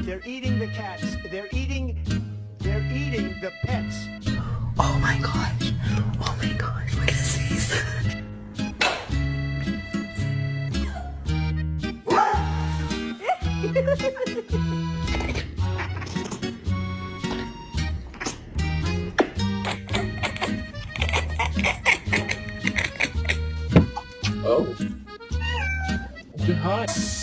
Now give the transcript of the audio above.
They're eating the cats. They're eating the pets. Oh my gosh. Oh my gosh. Look at his face. Oh. Hi.